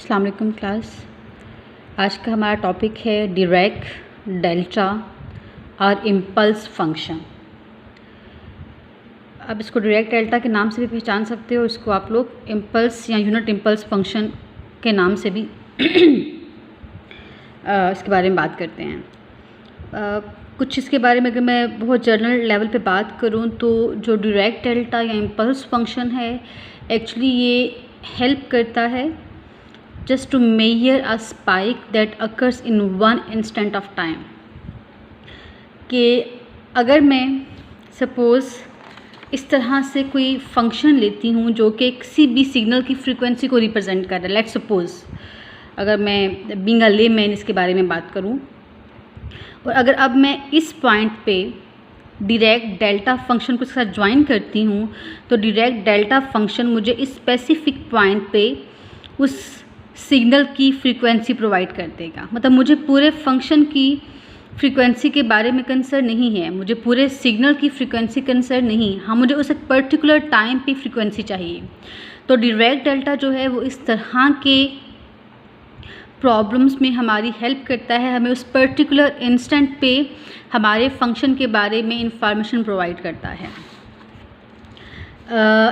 अस्सलाम वालेकुम क्लास। आज का हमारा टॉपिक है डिरैक डेल्टा और इम्पल्स फंक्शन। अब इसको डिरैक डेल्टा के नाम से भी पहचान सकते हो, इसको आप लोग इम्पल्स या यूनिट इम्पल्स फंक्शन के नाम से भी इसके बारे में बात करते हैं। कुछ इसके बारे में अगर मैं बहुत जनरल लेवल पे बात करूं तो जो डिरैक डेल्टा या इम्पल्स फंक्शन है एक्चुअली ये हेल्प करता है just to measure a spike that occurs in one instant of time। कि अगर मैं सपोज़ इस तरह से कोई फंक्शन लेती हूँ जो कि किसी भी सिग्नल की फ्रीक्वेंसी को रिप्रेजेंट कर रहा है, लेट्स सपोज़ अगर मैं बीइंग अ लेमैन इसके बारे में बात करूँ, और अगर अब मैं इस पॉइंट पे डिरैक डेल्टा फंक्शन को साथ ज्वाइन करती हूँ तो डिरैक डेल्टा फंक्शन मुझे इस स्पेसिफिक पॉइंट पे उस सिग्नल की फ्रीक्वेंसी प्रोवाइड कर देगा। मतलब मुझे पूरे फंक्शन की फ्रीक्वेंसी के बारे में कंसर्न नहीं है, मुझे पूरे सिग्नल की फ्रीक्वेंसी कंसर्न नहीं, हाँ मुझे उस एक पर्टिकुलर टाइम पे फ्रीक्वेंसी चाहिए। तो डिरैक डेल्टा जो है वो इस तरह के प्रॉब्लम्स में हमारी हेल्प करता है, हमें उस पर्टिकुलर इंस्टेंट पे हमारे फंक्शन के बारे में इंफॉर्मेशन प्रोवाइड करता है।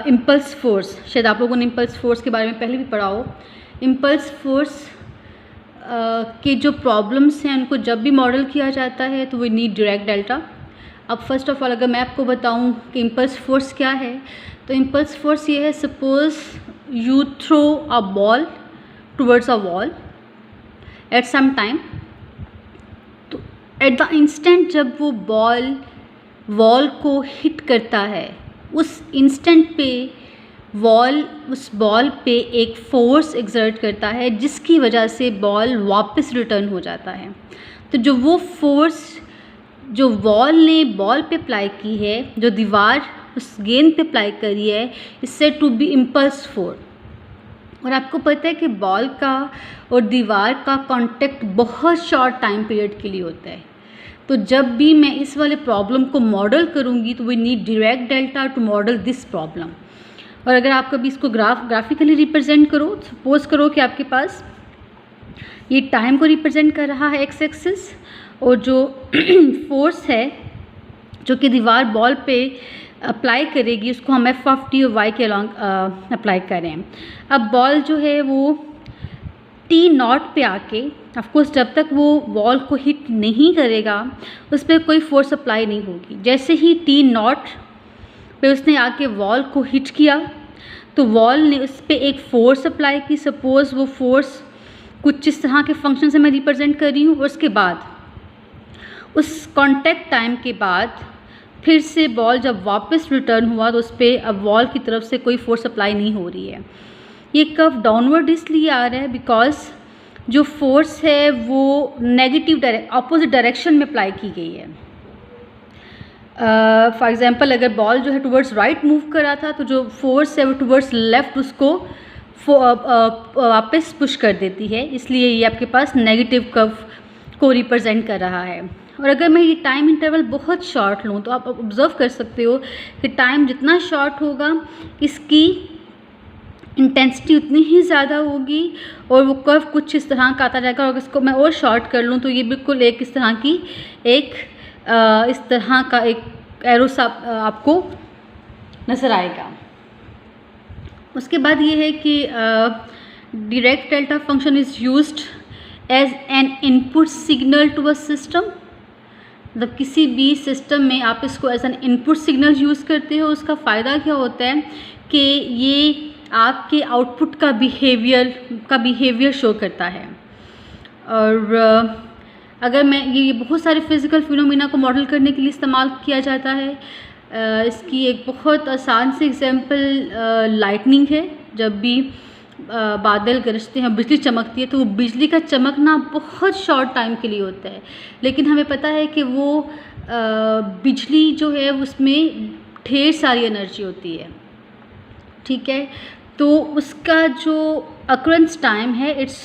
इम्पल्स फोर्स, शायद आप लोगों ने इम्पल्स फोर्स के बारे में पहले भी पढ़ा हो। इम्पल्स फोर्स के जो प्रॉब्लम्स हैं उनको जब भी मॉडल किया जाता है तो वी नीड डिरैक डेल्टा। अब फर्स्ट ऑफ ऑल अगर मैं आपको बताऊं कि इम्पल्स फोर्स क्या है तो इम्पल्स फोर्स ये है, suppose you throw a ball towards a wall at some time, तो एट द इंस्टेंट जब वो बॉल वॉल को हिट करता है उस इंस्टेंट पे उस बॉल पे एक फोर्स एक्सर्ट करता है जिसकी वजह से बॉल वापस रिटर्न हो जाता है। तो जो वो फोर्स जो वॉल ने बॉल पे अप्लाई की है, जो दीवार उस गेंद पे अप्लाई करी है, इससे टू बी इम्पल्स फोर्स। और आपको पता है कि बॉल का और दीवार का कांटेक्ट बहुत शॉर्ट टाइम पीरियड के लिए होता है। तो जब भी मैं इस वाले प्रॉब्लम को मॉडल करूँगी तो we need Dirac delta to model this problem. और अगर आप कभी इसको ग्राफिकली रिप्रेजेंट करो, सपोज करो कि आपके पास ये टाइम को रिप्रेजेंट कर रहा है एक्स एक्सिस, और जो फोर्स है जो कि दीवार बॉल पे अप्लाई करेगी उसको हम एफ ऑफ टी और वाई के अलॉन्ग अप्लाई करें। अब बॉल जो है वो टी नॉट पे आके, ऑफकोर्स जब तक वो वॉल को हिट नहीं करेगा उस पर कोई फोर्स अप्लाई नहीं होगी। जैसे ही टी नॉट पे उसने आके वॉल को हिट किया तो वॉल ने उस पर एक फ़ोर्स अप्लाई की। सपोज़ वो फोर्स कुछ इस तरह के फंक्शन से मैं रिप्रेजेंट कर रही हूँ, और उसके बाद उस कांटेक्ट टाइम के बाद फिर से बॉल जब वापस रिटर्न हुआ तो उस पर अब वॉल की तरफ से कोई फोर्स अप्लाई नहीं हो रही है। ये कर्व डाउनवर्ड इसलिए आ रहा है बिकॉज जो फोर्स है वो नेगेटिव ऑपोजिट डायरेक्शन में अप्लाई की गई है। फॉर एग्जांपल अगर बॉल जो है टुवर्ड्स राइट मूव कर रहा था तो जो फोर्स है वो टुवर्ड्स लेफ़्ट उसको वापस पुश कर देती है, इसलिए ये आपके पास नेगेटिव कर्व को रिप्रेजेंट कर रहा है। और अगर मैं ये टाइम इंटरवल बहुत शॉर्ट लूँ तो आप ऑब्ज़र्व कर सकते हो कि टाइम जितना शॉर्ट होगा इसकी इंटेंसिटी उतनी ही ज़्यादा होगी और वो कर्व कुछ इस तरह का आता जाएगा। और अगर इसको मैं और शॉर्ट कर लूँ तो ये बिल्कुल एक इस तरह की इस तरह का एक एरो सा आपको नज़र आएगा। उसके बाद ये है कि Dirac delta function is used as an input signal to a system. मतलब किसी भी सिस्टम में आप इसको as an input signal use करते हो, उसका फ़ायदा क्या होता है कि ये आपके आउटपुट का बिहेवियर शो करता है। और अगर मैं ये बहुत सारे फिज़िकल फिनोमिना को मॉडल करने के लिए इस्तेमाल किया जाता है। इसकी एक बहुत आसान सी एग्जांपल लाइटनिंग है। जब भी बादल गरजते हैं, बिजली चमकती है, तो वो बिजली का चमकना बहुत शॉर्ट टाइम के लिए होता है, लेकिन हमें पता है कि वो बिजली जो है उसमें ढेर सारी एनर्जी होती है, ठीक है। तो उसका जो अकरेंस टाइम है इट्स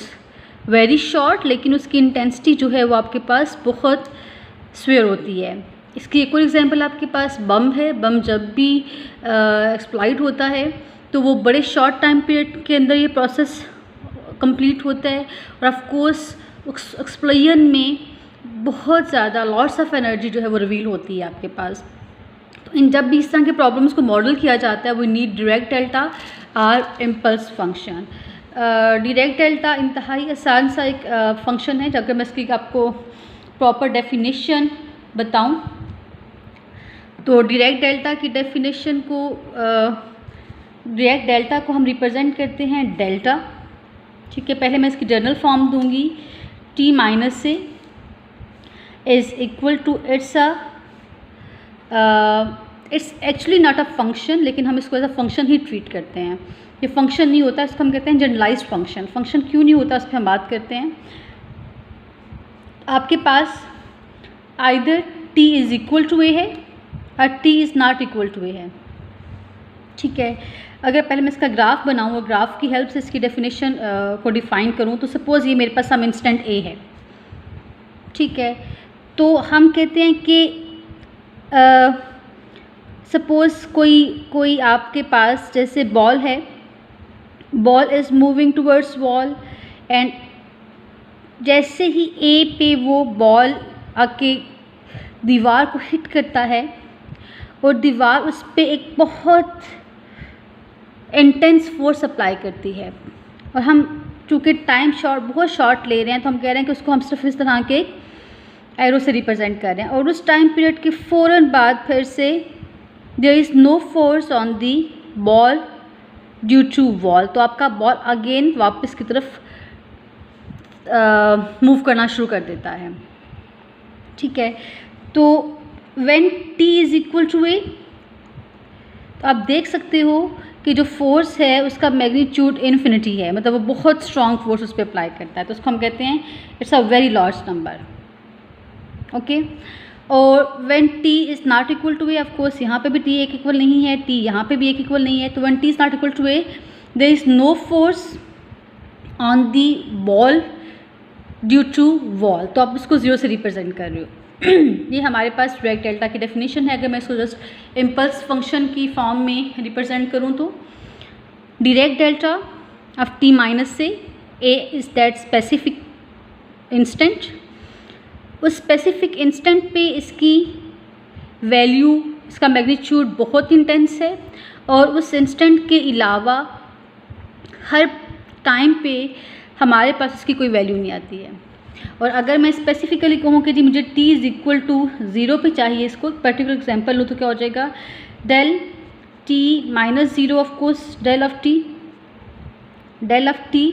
वेरी शॉर्ट, लेकिन उसकी इंटेंसिटी जो है वो आपके पास बहुत स्वेयर होती है। इसकी एक और एग्जांपल आपके पास बम है। बम जब भी एक्सप्लाइड होता है तो वो बड़े शॉर्ट टाइम पीरियड के अंदर ये प्रोसेस कंप्लीट होता है। और ऑफ कोर्स एक्सप्लोजन में बहुत ज़्यादा लॉट्स ऑफ एनर्जी जो है वो रिवील होती है आपके पास। तो इन जब भी इस तरह के प्रॉब्लम्स को मॉडल किया जाता है, वी नीड डायरेक्ट डेल्टा और इम्पल्स फंक्शन। डायरेक्ट डेल्टा इंतहाई आसान सा एक फंक्शन है। अगर मैं इसकी आपको प्रॉपर डेफिनेशन बताऊं तो डायरेक्ट डेल्टा की डेफिनेशन को डायरेक्ट डेल्टा को हम रिप्रेजेंट करते हैं डेल्टा, ठीक है। पहले मैं इसकी जनरल फॉर्म दूंगी, t माइनस से is equal to it's actually not a function, लेकिन हम इसको एज अ फंक्शन ही ट्रीट करते हैं। ये फंक्शन नहीं होता, इसको हम कहते हैं जनरलाइज्ड फंक्शन। फंक्शन क्यों नहीं होता उस पर हम बात करते हैं। आपके पास either t is equal to a है और t is not equal to a है, ठीक है। अगर पहले मैं इसका ग्राफ बनाऊँ और ग्राफ की हेल्प से इसकी डेफिनेशन को डिफ़ाइन करूँ, तो सपोज़ ये मेरे पास सम इंस्टेंट a है, ठीक है। तो हम कहते हैं कि सपोज़ कोई आपके पास जैसे बॉल है, ball is moving towards wall, and जैसे ही ए पे वो बॉल आके दीवार को हिट करता है और दीवार उस पर एक बहुत इंटेंस फोर्स अप्लाई करती है, और हम चूँकि टाइम बहुत शॉर्ट ले रहे हैं, तो हम कह रहे हैं कि उसको हम सिर्फ इस तरह के एरो से रिप्रेजेंट कर रहे हैं। और उस टाइम पीरियड के फ़ौरन बाद फिर से there is no force on the ball due to wall, तो आपका बॉल अगेन वापस की तरफ मूव करना शुरू कर देता है, ठीक है। तो when t is equal to a, तो आप देख सकते हो कि जो फोर्स है उसका मैग्नीट्यूड इन्फिनिटी है, मतलब वो बहुत स्ट्रॉन्ग फोर्स उस पर अप्लाई करता है। तो उसको हम कहते हैं it's a very large number, okay. और when t is not equal to a, of course यहाँ पे भी t एक इक्वल नहीं है, t यहाँ पे भी एक इक्वल नहीं है। तो when t is not equal to a, there is no force on the ball due to wall, तो आप इसको ज़ीरो से रिप्रेजेंट कर रहे हो। ये हमारे पास डायरेक्ट डेल्टा की डेफिनेशन है। अगर मैं इसको जस्ट इम्पल्स फंक्शन की फॉर्म में रिप्रेजेंट करूँ तो direct delta of t minus से a is that specific instant. उस स्पेसिफिक इंस्टेंट पे इसकी वैल्यू, इसका मैग्नीट्यूड बहुत इंटेंस है, और उस इंस्टेंट के अलावा हर टाइम पे हमारे पास इसकी कोई वैल्यू नहीं आती है। और अगर मैं स्पेसिफिकली कहूँ कि जी मुझे t इज़ इक्वल टू 0 पे चाहिए, इसको पर्टिकुलर एग्जांपल लूँ तो क्या हो जाएगा, del t minus 0 of course del of t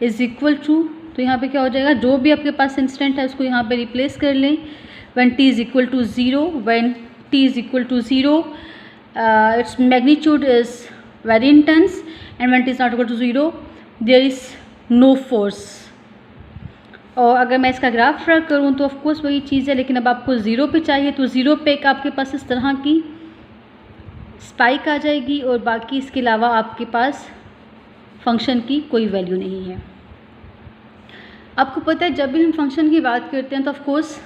is equal to, तो यहाँ पे क्या हो जाएगा, जो भी आपके पास इंस्टेंट है उसको यहाँ पे रिप्लेस कर लें। When t is equal to 0, when t is equal to 0 its magnitude is very intense, and when t is not equal to 0 there is no force. और अगर मैं इसका ग्राफ ड्रा करूँ तो ऑफ कोर्स वही चीज़ है, लेकिन अब आपको 0 पे चाहिए, तो 0 पे एक आपके पास इस तरह की स्पाइक आ जाएगी, और बाकी इसके अलावा आपके पास फंक्शन की कोई वैल्यू नहीं है। आपको पता है जब भी हम फंक्शन की बात करते हैं तो ऑफ कोर्स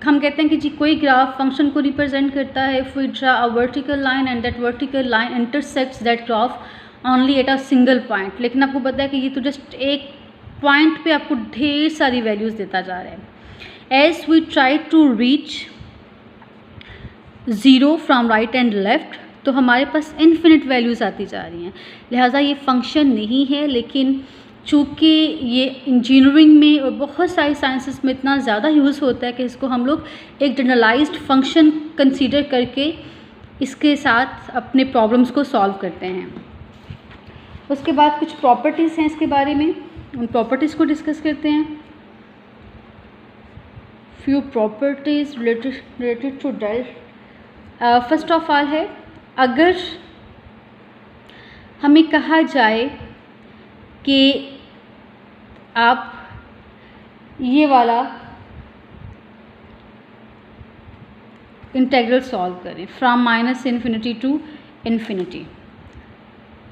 हम कहते हैं कि जी कोई ग्राफ फंक्शन को रिप्रेजेंट करता है। If we draw a vertical line and that vertical line intersects that graph only at a single point, लेकिन आपको पता है कि ये तो जस्ट एक पॉइंट पे आपको ढेर सारी वैल्यूज़ देता जा रहा है। As we try to reach 0 from right and left, तो हमारे पास इन्फिनिट वैल्यूज़ आती जा रही हैं। लिहाजा ये फंक्शन नहीं है, लेकिन चूँकि ये इंजीनियरिंग में और बहुत सारी साइंसेस में इतना ज़्यादा यूज़ होता है कि इसको हम लोग एक जनरलाइज्ड फंक्शन कंसीडर करके इसके साथ अपने प्रॉब्लम्स को सॉल्व करते हैं। उसके बाद कुछ प्रॉपर्टीज़ हैं इसके बारे में, उन प्रॉपर्टीज़ को डिस्कस करते हैं। Few properties related to del. First of all है, अगर हमें कहा जाए कि आप ये वाला इंटेग्रल सॉल्व करें from minus infinity to infinity,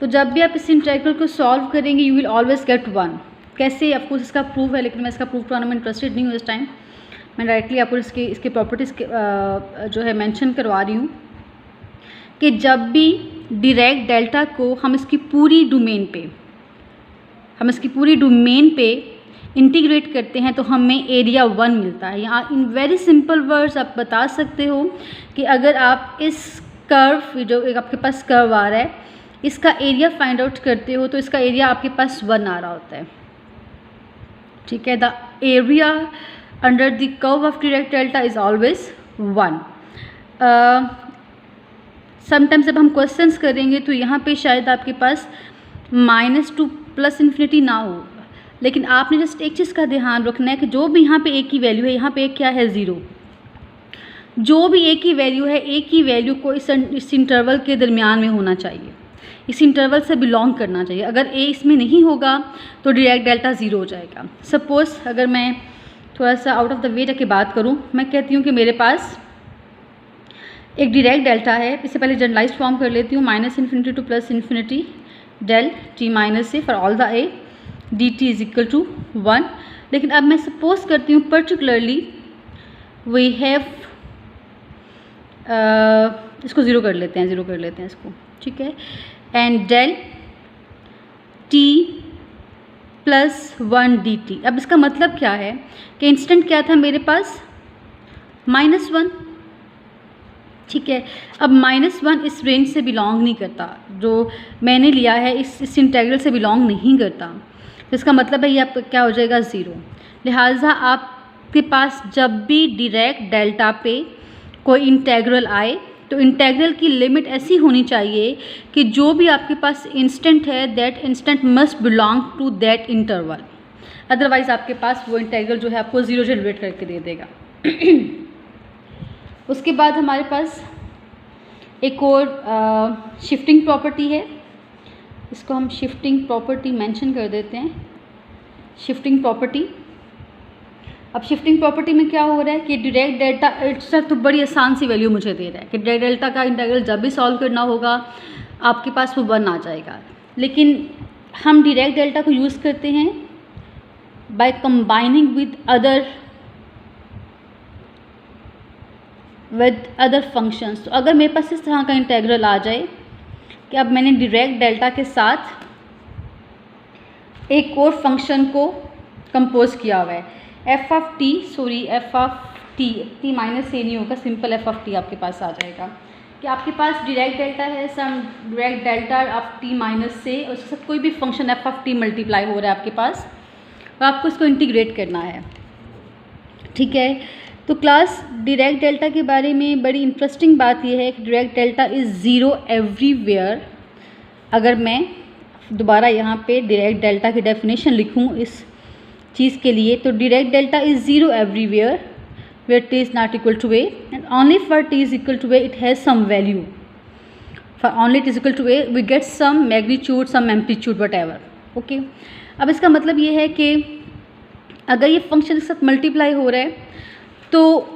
तो जब भी आप इस इंटेग्रल को सॉल्व करेंगे यू विल ऑलवेज गेट 1। कैसे, ऑफकोर्स इसका प्रूफ है, लेकिन मैं इसका प्रूफ कराने में इंटरेस्टेड नहीं हूँ इस टाइम। मैं डायरेक्टली आपको इसके प्रॉपर्टीज़ जो है मेंशन करवा रही हूँ कि जब भी डायरेक्ट डेल्टा को हम इसकी पूरी डोमेन पे इंटीग्रेट करते हैं तो हमें एरिया 1 मिलता है। यहाँ इन वेरी सिंपल वर्ड्स आप बता सकते हो कि अगर आप इस कर्व, जो एक आपके पास कर्व आ रहा है, इसका एरिया फाइंड आउट करते हो तो इसका एरिया आपके पास 1 आ रहा होता है। ठीक है, the area under the curve of direct delta is always 1। Sometimes जब हम क्वेश्चंस करेंगे तो यहाँ पे शायद आपके पास -2 प्लस इन्फिनिटी ना हो, लेकिन आपने जस्ट एक चीज़ का ध्यान रखना है कि जो भी यहाँ पे ए की वैल्यू है, यहाँ पे क्या है 0, जो भी ए की वैल्यू है, ए की वैल्यू को इस इंटरवल के दरमियान में होना चाहिए, इस इंटरवल से बिलोंग करना चाहिए। अगर ए इसमें नहीं होगा तो डायरेक्ट डेल्टा 0 हो जाएगा। सपोज़ अगर मैं थोड़ा सा आउट ऑफ द वे रख के बात करूँ, मैं कहती हूँ कि मेरे पास एक डायरेक्ट डेल्टा है, इससे पहले जनरलाइज्ड फॉर्म कर लेती हूँ, -infinity to +infinity del T minus A for all the A D T is equal to 1। लेकिन अब मैं सपोज करती हूँ पर्टिकुलरली वी हैव, इसको ज़ीरो कर लेते हैं इसको, ठीक है, and del T +1 D T. अब इसका मतलब क्या है कि इंस्टेंट क्या था मेरे पास, -1। ठीक है, अब -1 इस रेंज से बिलोंग नहीं करता, जो मैंने लिया है इस इंटेग्रल से बिलोंग नहीं करता, तो इसका मतलब है ये आपका क्या हो जाएगा 0। लिहाजा आपके पास जब भी डायरेक्ट डेल्टा पे कोई इंटेग्रल आए तो इंटेग्रल की लिमिट ऐसी होनी चाहिए कि जो भी आपके पास इंस्टेंट है that instant must belong to that interval, otherwise आपके पास वो इंटेग्रल जो है आपको 0 जनरेट करके दे देगा। उसके बाद हमारे पास एक और शिफ्टिंग प्रॉपर्टी है, इसको हम शिफ्टिंग प्रॉपर्टी मेंशन कर देते हैं, शिफ्टिंग प्रॉपर्टी। अब शिफ्टिंग प्रॉपर्टी में क्या हो रहा है कि डायरेक्ट डेल्टा इट्स तो बड़ी आसान सी वैल्यू मुझे दे रहा है कि डायरेक्ट डेल्टा का इंटीग्रल जब भी सॉल्व करना होगा आपके पास वो 1 आ जाएगा। लेकिन हम डायरेक्ट डेल्टा को यूज़ करते हैं by combining with other functions. तो अगर मेरे पास इस तरह का इंटीग्रल आ जाए कि अब मैंने डायरेक्ट डेल्टा के साथ एक और फंक्शन को कंपोज किया हुआ है, एफ ऑफ टी माइनस ए नहीं होगा, सिंपल एफ ऑफ टी आपके पास आ जाएगा कि आपके पास डायरेक्ट डेल्टा है, sum direct delta of t minus से, उसके साथ कोई भी function f of t multiply हो रहा है आपके पास, तो आपको इसको इंटीग्रेट करना है। ठीक है, तो क्लास डायरेक्ट डेल्टा के बारे में बड़ी इंटरेस्टिंग बात यह है कि डायरेक्ट डेल्टा इज़ 0 एवरीवेयर। अगर मैं दोबारा यहाँ पे डायरेक्ट डेल्टा की डेफिनेशन लिखूँ इस चीज़ के लिए, तो direct delta is 0 everywhere where T is not equal to A and only for T is equal to A it has some value, for only it is equal to A we get some magnitude, some amplitude, whatever. Okay, अब इसका मतलब ये है कि अगर ये function के साथ मल्टीप्लाई हो रहा है तो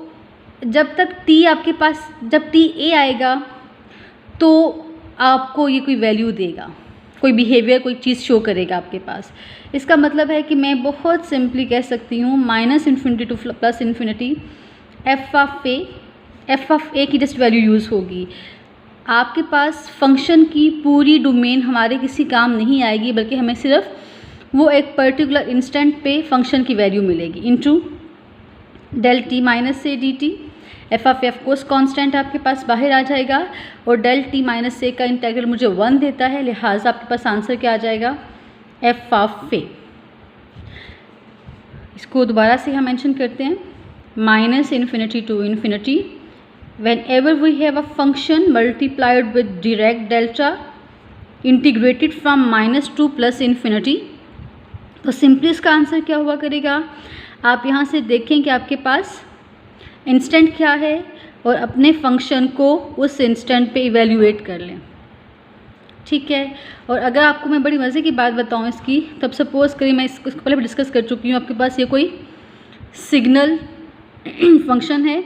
जब तक टी आपके पास, जब टी ए आएगा तो आपको ये कोई वैल्यू देगा, कोई बिहेवियर, कोई चीज़ शो करेगा आपके पास। इसका मतलब है कि मैं बहुत सिंपली कह सकती हूँ -infinity to +infinity F of a की जस्ट वैल्यू यूज़ होगी। आपके पास फंक्शन की पूरी डोमेन हमारे किसी काम नहीं आएगी, बल्कि हमें सिर्फ वो एक पर्टिकुलर इंस्टेंट पे फंक्शन की वैल्यू मिलेगी into del T minus A D T. F of of course constant आपके पास बाहर आ जाएगा और डेल टी माइनस ए का इंटीग्रल मुझे 1 देता है, लिहाजा आपके पास आंसर क्या आ जाएगा, एफ ऑफ ए। इसको दोबारा से हम मेंशन करते हैं, -infinity to infinity whenever we have a function multiplied with direct delta integrated from -2 +infinity. तो सिंपली इसका आंसर क्या हुआ करेगा, आप यहाँ से देखें कि आपके पास इंस्टेंट क्या है और अपने फंक्शन को उस इंस्टेंट पे इवेल्युएट कर लें। ठीक है, और अगर आपको मैं बड़ी मज़े की बात बताऊँ इसकी, तब सपोज़ करिए, मैं इसको पहले भी डिस्कस कर चुकी हूँ, आपके पास ये कोई सिग्नल फंक्शन है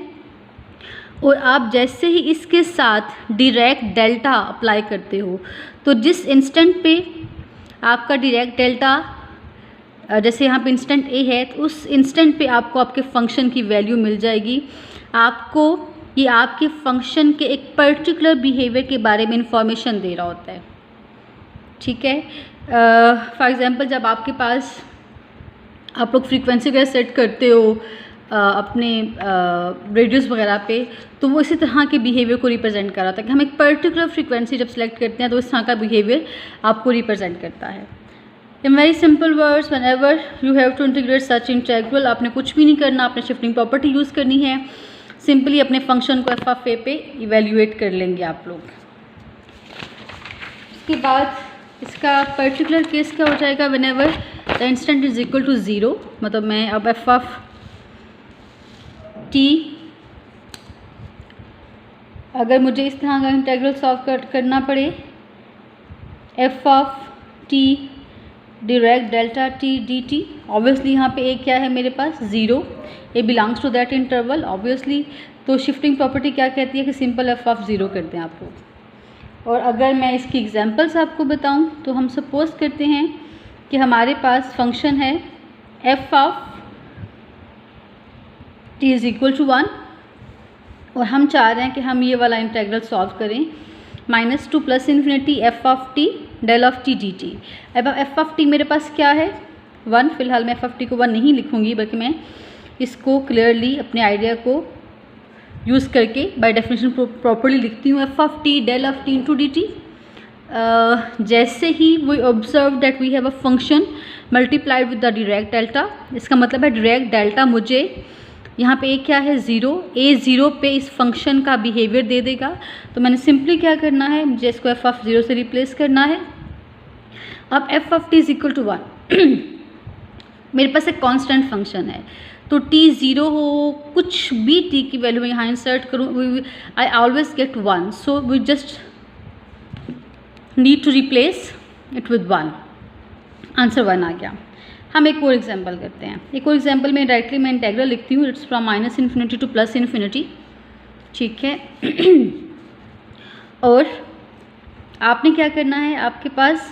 और आप जैसे ही इसके साथ डायरेक्ट डेल्टा अप्लाई करते हो तो जिस इंस्टेंट पे आपका डायरेक्ट डेल्टा, जैसे यहाँ पे इंस्टेंट ए है, तो उस इंस्टेंट पे आपको आपके फंक्शन की वैल्यू मिल जाएगी। आपको ये आपके फंक्शन के एक पर्टिकुलर बिहेवियर के बारे में इंफॉर्मेशन दे रहा होता है, ठीक है। फॉर एग्जांपल जब आपके पास आप लोग फ्रीक्वेंसी वगैरह सेट करते हो अपने रेडियस वगैरह पे, तो वो इसी तरह के बिहेवियर को रिप्रेजेंट कर रहा था कि हम एक पर्टिकुलर फ्रीक्वेंसी जब सेलेक्ट करते हैं तो इस तरह का बिहेवियर आपको रिप्रेजेंट करता है। In very simple words, whenever you have to integrate such integral, आपने कुछ भी नहीं करना, आपने शिफ्टिंग प्रॉपर्टी यूज़ करनी है, सिंपली अपने फंक्शन को एफ ऑफ ए पे इवेल्यूएट कर लेंगे आप लोग। उसके बाद इसका पर्टिकुलर केस क्या हो जाएगा, whenever the instant is equal to 0, मतलब मैं अब एफ ऑफ टी, अगर मुझे इस तरह का इंटीग्रल सॉल्व करना पड़े, f of t direct delta t D t, obviously यहाँ पे ए क्या है मेरे पास 0, a belongs to that interval obviously, तो शिफ्टिंग प्रॉपर्टी क्या कहती है कि सिंपल एफ ऑफ 0 करते हैं आप लोग। और अगर मैं इसकी एग्जांपल्स आपको बताऊं तो हम सपोज करते हैं कि हमारे पास फंक्शन है F of T is equal to 1 और हम चाह रहे हैं कि हम ये वाला इंटीग्रल सॉल्व करें -2 plus infinity F of T del of T D T. अब एफ ऑफ टी मेरे पास क्या है 1, फिलहाल मैं एफ ऑफ टी को 1 नहीं लिखूंगी, बल्कि मैं इसको क्लियरली अपने आइडिया को यूज़ करके बाय डेफिनेशन प्रॉपर्ली लिखती हूँ, f of T del of t into d t. जैसे ही we observe that we have a function multiplied with the direct delta, इसका मतलब है डायरेक्ट डेल्टा मुझे यहाँ पे ए क्या है 0, ए 0 पे इस फंक्शन का बिहेवियर दे देगा। तो मैंने सिंपली क्या करना है, मुझे इसको एफ ऑफ 0 से रिप्लेस करना है। अब F of T is equal to 1 मेरे पास एक कांस्टेंट फंक्शन है, तो टी 0 हो, कुछ भी टी की वैल्यू मैं यहाँ इंसर्ट करूँ, I always get 1, so we just need to replace it with 1, answer 1 आ गया। हम एक और एग्जांपल करते हैं, एक और एग्जांपल में डायरेक्टली मैं इंटीग्रल लिखती हूँ, it's from -infinity to plus infinity, ठीक है। और आपने क्या करना है, आपके पास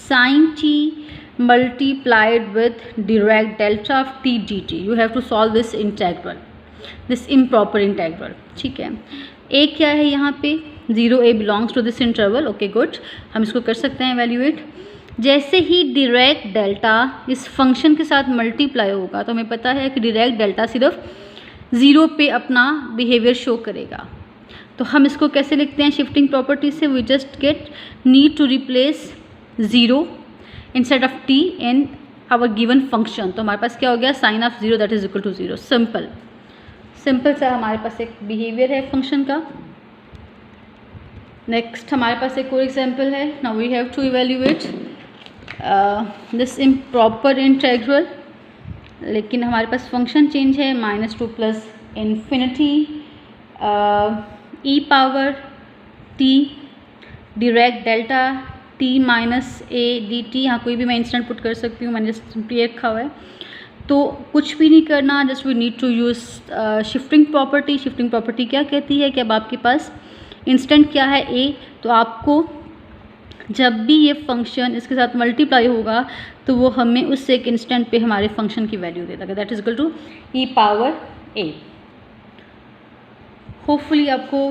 sine t multiplied with direct delta of T D t, you have to solve this integral, this improper integral, ठीक है। ए क्या है यहाँ पे 0, a belongs to this interval, okay good, हम इसको कर सकते हैं एवेल्यूएट। जैसे ही डायरेक्ट डेल्टा इस फंक्शन के साथ मल्टीप्लाई होगा तो हमें पता है कि डायरेक्ट डेल्टा सिर्फ 0 पे अपना बिहेवियर शो करेगा, तो हम इसको कैसे लिखते हैं शिफ्टिंग प्रॉपर्टी से, we just get need to replace 0 instead of T in our given function. तो हमारे पास क्या हो गया, sine of 0 that is equal to 0, simple simple सा हमारे पास एक बिहेवियर है फंक्शन का। नेक्स्ट हमारे पास एक और एग्जांपल है, now we have to evaluate this improper integral, लेकिन हमारे पास फंक्शन चेंज है -2 plus infinity E power T direct delta T minus A D T, यहाँ कोई भी मैं इंस्टेंट पुट कर सकती हूँ, मैंने जस्ट सिंपली रखा हुआ है, तो कुछ भी नहीं करना, just we need to use shifting property. Shifting property क्या कहती है कि अब आपके पास इंस्टेंट क्या है ए, तो आपको जब भी ये फंक्शन इसके साथ मल्टीप्लाई होगा तो वो हमें उस एक इंस्टेंट पे हमारे फंक्शन की वैल्यू दे देगा, that is equal to E power A. Hopefully आपको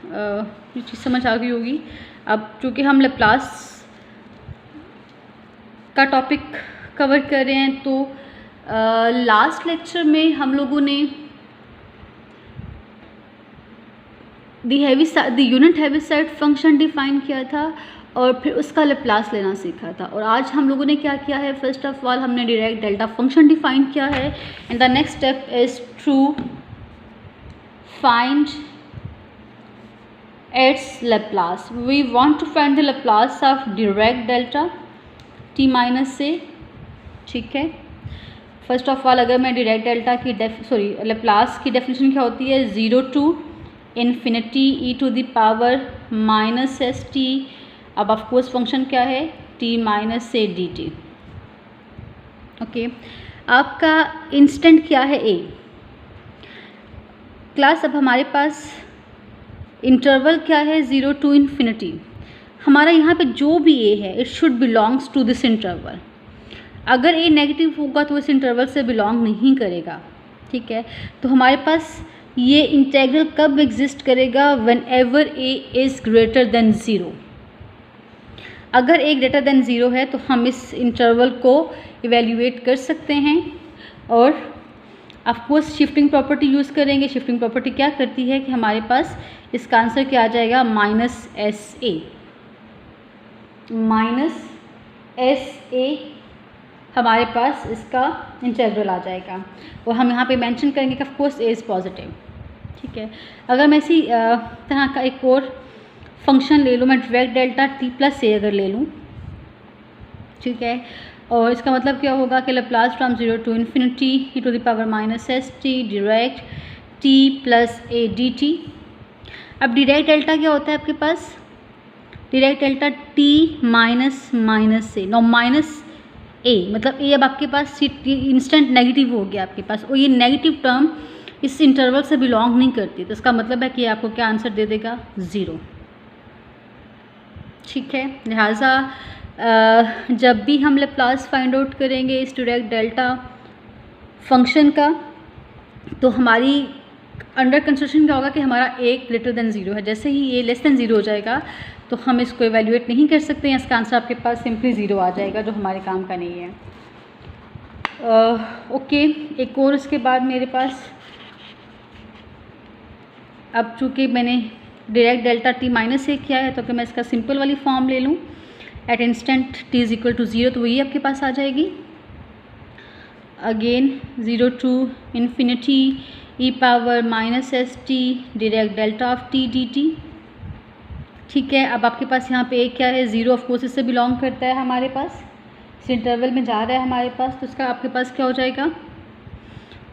ये चीज़ समझ आ गई होगी। अब चूँकि हम लैप्लास का टॉपिक कवर कर रहे हैं, तो लास्ट लेक्चर में हम लोगों ने द यूनिट हैविसाइड फंक्शन डिफाइन किया था और फिर उसका लैप्लास लेना सीखा था, और आज हम लोगों ने क्या किया है, फर्स्ट ऑफ ऑल हमने डायरेक्ट डेल्टा फंक्शन डिफाइन किया है, and the next step is to find its Laplace. We want to find the Laplace of direct delta T minus से, ठीक है। फर्स्ट ऑफ ऑल अगर मैं डायरेक्ट डेल्टा की Laplace की डेफिनेशन क्या होती है, 0 to infinity E to the power minus S T. अब ऑफकोर्स फंक्शन क्या है, टी माइनस से डी टी, ओके। आपका इंस्टेंट क्या है, ए क्लास। अब हमारे पास इंटरवल क्या है, 0 टू इन्फिनिटी। हमारा यहाँ पे जो भी ए है it should belongs to this interval. अगर ए नेगेटिव होगा तो इस इंटरवल से बिलोंग नहीं करेगा, ठीक है। तो हमारे पास ये इंटेग्रल कब एग्जिस्ट करेगा? When ever A is greater than zero. अगर ए ग्रेटर देन ज़ीरो है तो हम इस इंटरवल को इवेल्यूएट कर सकते हैं और ऑफकोर्स शिफ्टिंग प्रॉपर्टी यूज़ करेंगे। शिफ्टिंग प्रॉपर्टी क्या करती है कि हमारे पास इसका आंसर क्या आ जाएगा? माइनस एस ए हमारे पास इसका इंटेग्रल आ जाएगा और हम यहाँ पे मेंशन करेंगे कि ऑफकोर्स ए इज़ पॉजिटिव। ठीक है, अगर मैं इसी तरह का एक और फंक्शन ले लूँ, मैं डायरेक्ट डेल्टा टी प्लस ए अगर ले लूँ, ठीक है, और इसका मतलब क्या होगा कि Laplace from 0 to infinity E to the power minus S T direct t plus a D T. अब डायरेक्ट डेल्टा क्या होता है आपके पास? Direct delta T minus minus a. No minus a मतलब ए अब आपके पास इंस्टेंट नेगेटिव हो गया आपके पास, और ये नेगेटिव टर्म इस इंटरवल से बिलोंग नहीं करती, तो इसका मतलब है कि आपको क्या आंसर दे देगा? 0। ठीक है, लिहाजा जब भी हम लैप्लास फाइंड आउट करेंगे इस डायरेक्ट डेल्टा फंक्शन का, तो हमारी अंडर कंस्ट्रक्शन क्या होगा कि हमारा ए ग्रेटर देन 0 है। जैसे ही ये लेस देन 0 हो जाएगा तो हम इसको इवेल्यूएट नहीं कर सकते हैं, इसका आंसर आपके पास सिंपली 0 आ जाएगा, जो हमारे काम का नहीं है। ओके, एक और उसके बाद मेरे पास, अब चूँकि मैंने डायरेक्ट डेल्टा टी माइनस ए किया है तो अगर मैं इसका सिंपल वाली फॉर्म ले लूँ at instant T is equal to 0, तो वही आपके पास आ जाएगी। Again 0 to infinity E power minus S T direct delta of T D T. ठीक है, अब आपके पास यहाँ पे एक क्या है? 0 ऑफ कोर्स इससे बिलोंग करता है हमारे पास, इस इंटरवल में जा रहा है हमारे पास, तो इसका आपके पास क्या हो जाएगा?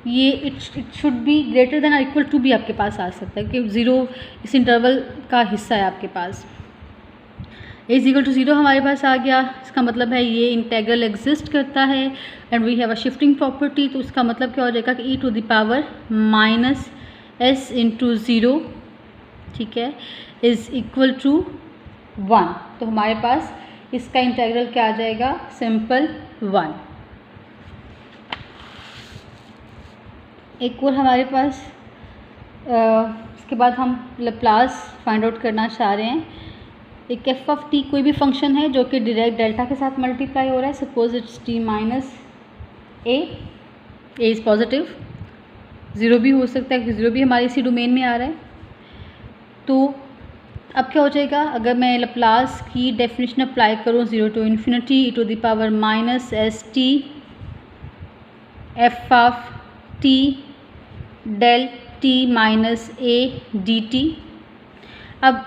ये it should be greater than और इक्वल टू भी आपके पास आ सकता है कि 0 इस इंटरवल का हिस्सा है आपके पास। ए इज इक्वल टू 0 हमारे पास आ गया, इसका मतलब है ये इंटेग्रल एग्जिस्ट करता है and we have a shifting property, तो इसका मतलब क्या हो जाएगा कि e to the power minus s into 0, ठीक है, इज़ इक्वल टू 1। तो हमारे पास इसका इंटेग्रल क्या आ जाएगा? सिंपल 1। एक और हमारे पास इसके बाद हम लैप्लास फाइंड आउट करना चाह रहे हैं। एक एफ ऑफ टी कोई भी फंक्शन है जो कि डायरेक्ट डेल्टा के साथ मल्टीप्लाई हो रहा है, suppose it's T minus A is positive, 0 भी हो सकता है क्योंकि 0 भी हमारे इसी डोमेन में आ रहा है। तो अब क्या हो जाएगा? अगर मैं लैप्लास की डेफिनेशन अप्लाई करूँ 0 to infinity E to the power minus S T F of T del T minus A D T. अब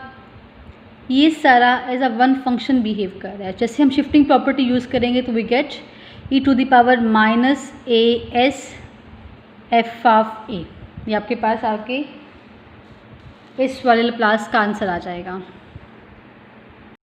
ये सारा as a one function behave कर रहा है। जैसे हम शिफ्टिंग प्रॉपर्टी यूज़ करेंगे तो we get e to the power minus a s f of a, ये आपके पास आके इस वाले लैप्लास का आंसर आ जाएगा।